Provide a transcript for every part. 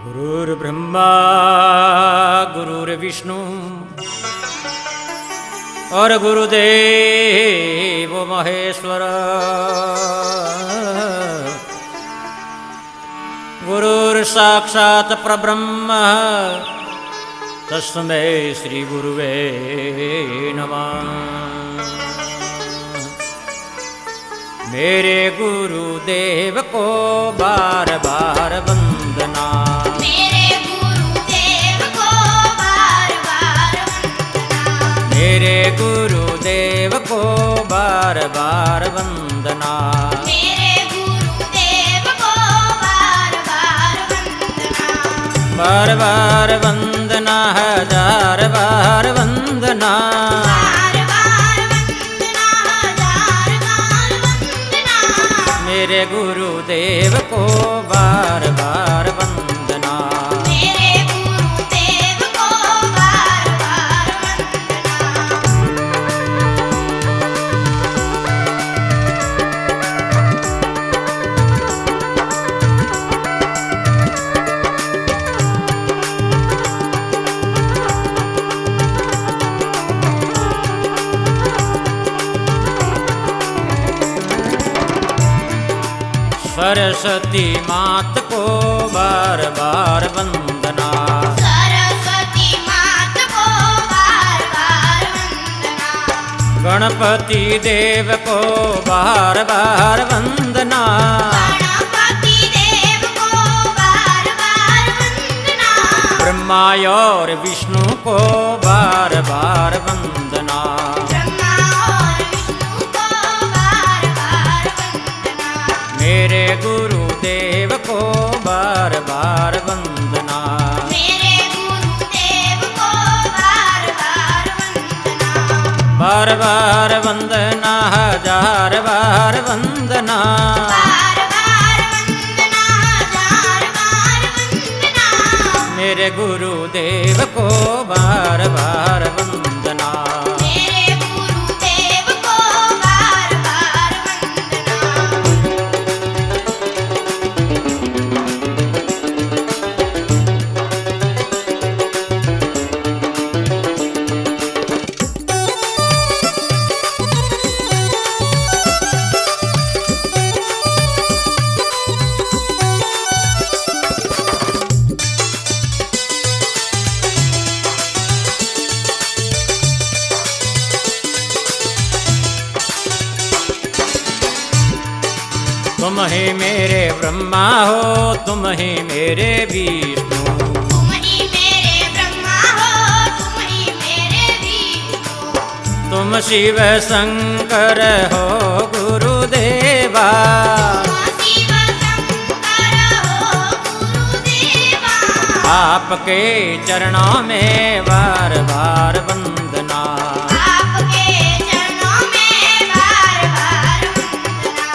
गुरुर्ब्रह्मा गुरुर्विष्णु और गुरुदेव महेश्वर। गुरुर्साक्षात् परब्रह्म तस्मै श्री गुरुवे नमः। मेरे गुरुदेव को बार बार वंदना, मेरे गुरुदेव को बार बार वंदना, मेरे गुरुदेव को बार बार वंदना, मेरे गुरुदेव को बार बार वंदना, बार बार वंदना, हजार बार वंदना, बार बार वंदना, हजार बार वंदना, मेरे गुरुदेव को बार बार वंदना। मेरे गुरुदेव को बार बार वंदना। सरस्वती मात को बार बार वंदना, सरस्वती मात को बार बार वंदना, गणपति देव को बार बार वंदना, गणपति देव को बार बार वंदना, ब्रह्मा और विष्णु को बार बार वंदना, ब्रह्मा और विष्णु को बार बार वंदना, मेरे गुरुदेव को बार बार वंदना। मेरे गुरुदेव को बार बार वंदना, बार बार वंदना, हजार बार वंदना, बार बार वंदना, हजार बार वंदना, मेरे गुरुदेव को बार बार वंदना। मेरे गुरुदेव को बार बार वंदना। तुम ही मेरे ब्रह्मा हो, तुम ही मेरे विष्णु, तुम ही मेरे ब्रह्मा हो, तुम ही मेरे विष्णु, तुम शिव शंकर हो गुरुदेवा, तुम शिव शंकर हो गुरुदेवा, आपके चरणों में बार बार वंदना, आपके चरणों में बार बार वंदना,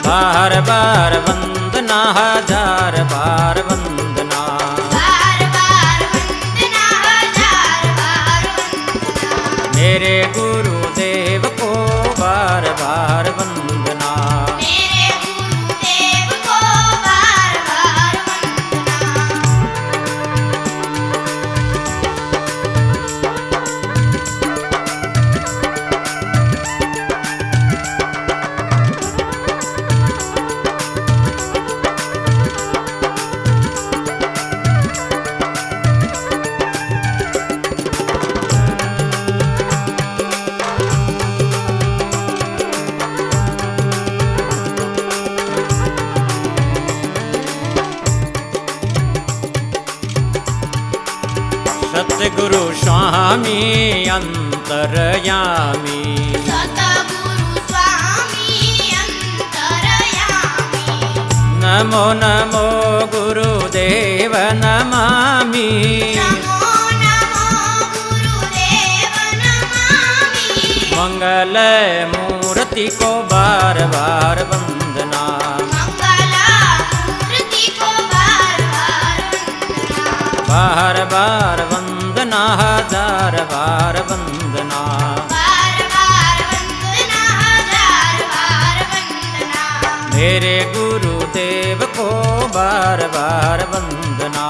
बार बार वंदना, हजार बार वंदना, बार बार वंदना, हजार बार वंदना, मेरे गुरुदेव को बार बार वंदना। मेरे गुरुदेव को बार बार वंदना। सतगुरु स्वामी अंतरयामी, सतगुरु स्वामी अंतरयामी, नमो नमो गुरुदेव नमामि, नमो नमो गुरुदेव नमामि, मंगल मूर्ति को बार बार वंदना, मंगला मूर्ति को बार बार वंदना, बार बार वंदना, हजार बार वंदना, बार बार वंदना, हजार बार वंदना, मेरे गुरुदेव को बार बार वंदना।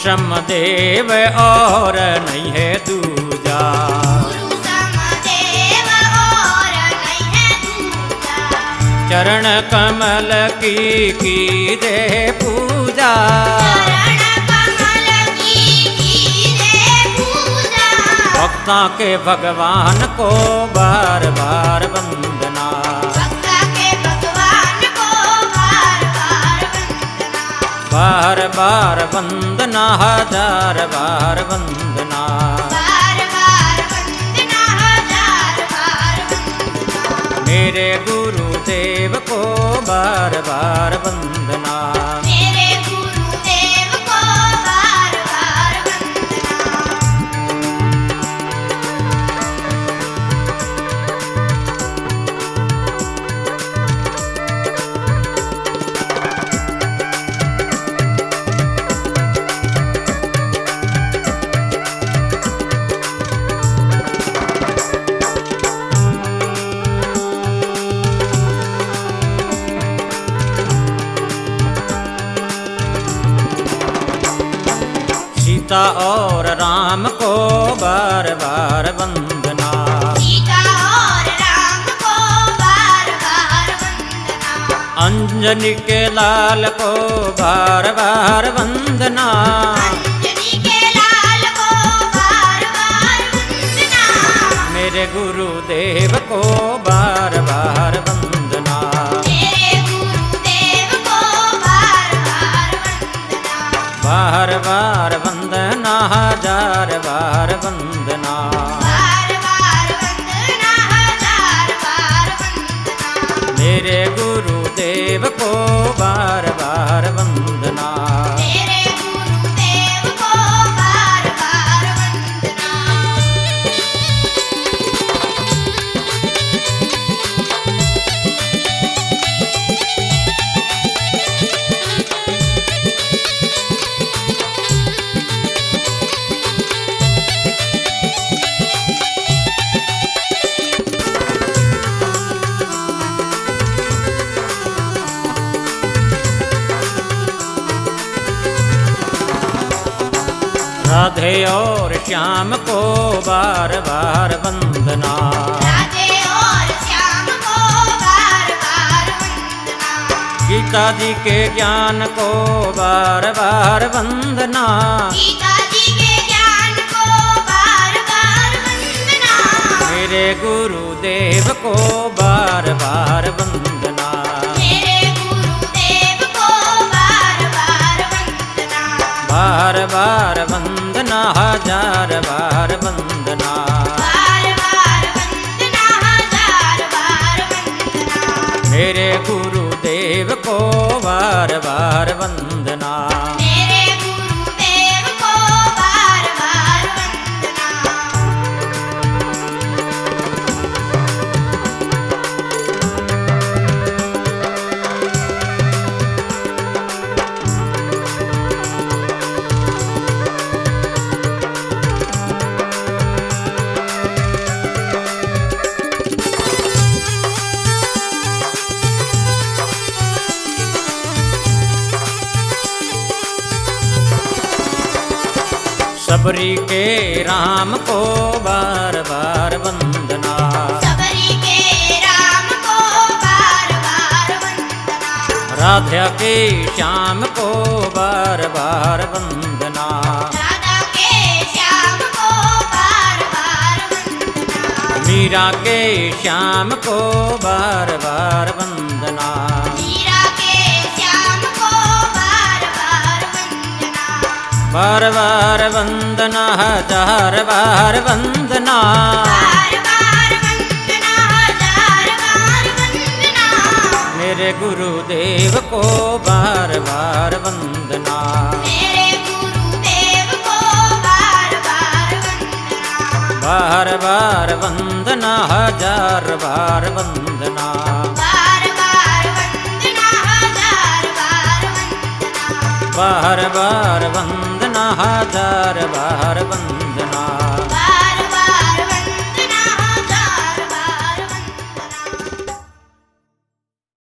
समदेव और नहीं है दूजा। गुरु समदेव और नहीं है दूजा। चरण कमल की रे पूजा। चरण कमल की कीजिए पूजा। भक्ता के भगवान को बार बार वंदना। भक्त के भगवान को बार बार वंदना। बार बार वंदना हजार बार वंदना। बार बार वंदना हजार बार वंदना। मेरे गुरुदेव को बार बार वंदना। मेरे गुरुदेव को बार बार वंदना। सीता और राम को बार बार वंदना। सीता और राम को बार बार वंदना। अंजनी के लाल को बार बार वंदना। अंजनी के लाल को बार बार वंदना। मेरे गुरुदेव को बार बार वंदना। मेरे गुरुदेव को बार बार वंदना। बार बार वंदना हजार बार वंदना। बार बार वंदना हजार बार वंदना। मेरे गुरुदेव को बार बार वंदना। मेरे गुरुदेव को बार बार वंदना। राधे और श्याम को बार बार वंदना। राधे और श्याम को बार बार वंदना। गीता जी के ज्ञान को बार बार वंदना। गीता जी के ज्ञान को बार बार वंदना। मेरे गुरुदेव को बार बार वंदना। मेरे गुरुदेव को बार बार वंदना। बार बार वंदना हजार बार वंदना। बार बार वंदना हजार बार वंदना। मेरे गुरुदेव को बार बार वंदना। मेरे गुरुदेव को बार बार वंदना। सबरी के राम को बार बार वंदना। सबरी के राम को बार बार वंदना। राधा के श्याम को बार बार वंदना। राधा के श्याम को बार बार वंदना। मीरा के श्याम को बार बार वंदना। मीरा के श्याम को बार बार वंदना। बार बार वंदना हजार बार वंदना। बार बार वंदना हजार बार वंदना। मेरे गुरुदेव को बार बार वंदना। मेरे गुरुदेव को बार बार वंदना। बार बार वंदना हजार बार वंदना। बार बार वंदना हजार बार वंदना। बार बार वंदना हजार बार वंदना।